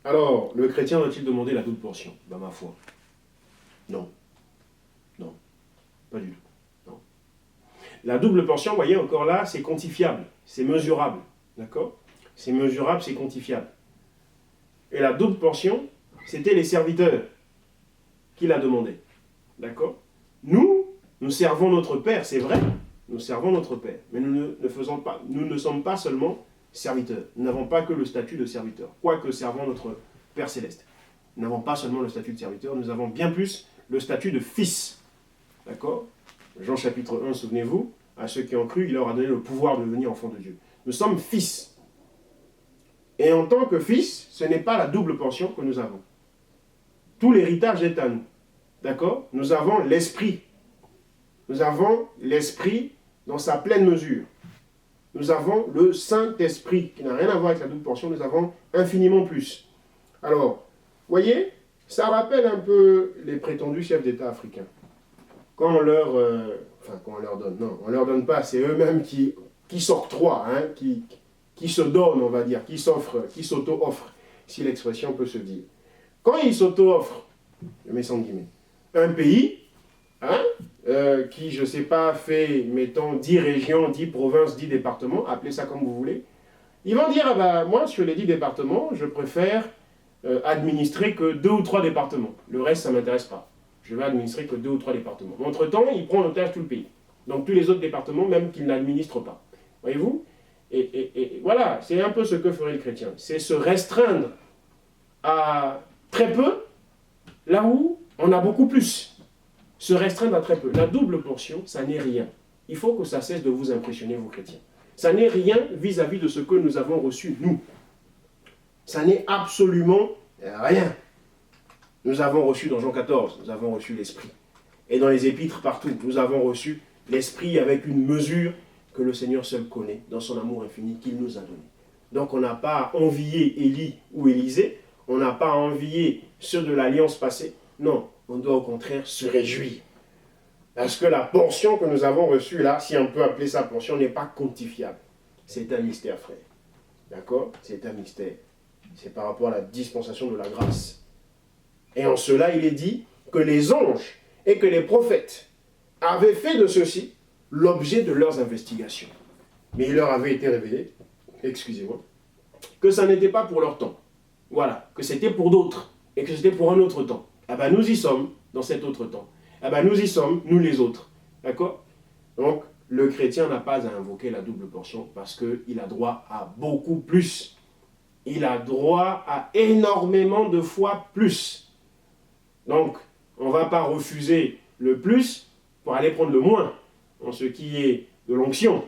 Alors, le chrétien doit-il demander la double portion? Ben, ma foi, non. Non, pas du tout. Non. La double portion, vous voyez, encore là, c'est quantifiable, c'est mesurable. D'accord? C'est mesurable, c'est quantifiable. Et la double portion, c'était les serviteurs qui la demandaient. D'accord? Nous servons notre Père, c'est vrai. Nous servons notre Père. Mais nous ne sommes pas seulement serviteurs. Nous n'avons pas que le statut de serviteur. Quoique servons notre Père céleste. Nous n'avons pas seulement le statut de serviteur, nous avons bien plus le statut de fils. D'accord? Jean chapitre 1, souvenez-vous, à ceux qui ont cru, il leur a donné le pouvoir de devenir enfants de Dieu. Nous sommes fils. Et en tant que fils, ce n'est pas la double portion que nous avons. Tout l'héritage est à nous. D'accord? Nous avons l'esprit. Nous avons l'esprit dans sa pleine mesure. Nous avons le Saint-Esprit, qui n'a rien à voir avec la double portion, nous avons infiniment plus. Alors, voyez, ça rappelle un peu les prétendus chefs d'État africains. Quand on leur... quand on leur donne, non, on ne leur donne pas, c'est eux-mêmes qui s'octroient, hein, qui se donnent, on va dire, qui s'offrent, qui s'auto-offrent, si l'expression peut se dire. Quand ils s'auto-offrent, je mets ça en guillemets, un pays, hein, qui, je ne sais pas, fait, mettons, 10 régions, 10 provinces, 10 départements, appelez ça comme vous voulez, ils vont dire, ah ben, moi, sur les 10 départements, je préfère administrer que 2 ou 3 départements. Le reste, ça ne m'intéresse pas. Je vais administrer que 2 ou 3 départements. Entre-temps, il prend en otage tout le pays. Donc tous les autres départements, même qu'il n'administre pas. Voyez-vous? Et voilà, c'est un peu ce que ferait le chrétien. C'est se restreindre à très peu, là où on a beaucoup plus. Se restreindre à très peu. La double portion, ça n'est rien. Il faut que ça cesse de vous impressionner, vous chrétiens. Ça n'est rien vis-à-vis de ce que nous avons reçu, nous. Ça n'est absolument rien. Nous avons reçu dans Jean 14, nous avons reçu l'Esprit. Et dans les épîtres partout, nous avons reçu l'Esprit avec une mesure que le Seigneur seul connaît, dans son amour infini qu'il nous a donné. Donc on n'a pas à envier Élie ou Élisée, on n'a pas à envier ceux de l'alliance passée. Non, on doit au contraire se réjouir. Parce que la portion que nous avons reçue là, si on peut appeler ça portion, n'est pas quantifiable. C'est un mystère, frère. D'accord? C'est un mystère. C'est par rapport à la dispensation de la grâce. Et en cela, il est dit que les anges et que les prophètes avaient fait de ceci l'objet de leurs investigations. Mais il leur avait été révélé, excusez-moi, que ça n'était pas pour leur temps. Voilà, que c'était pour d'autres et que c'était pour un autre temps. Ah ben nous y sommes dans cet autre temps. Ah ben nous y sommes, nous les autres. D'accord? Donc, le chrétien n'a pas à invoquer la double portion parce qu'il a droit à beaucoup plus. Il a droit à énormément de fois plus. Donc, on ne va pas refuser le plus pour aller prendre le moins, en ce qui est de l'onction.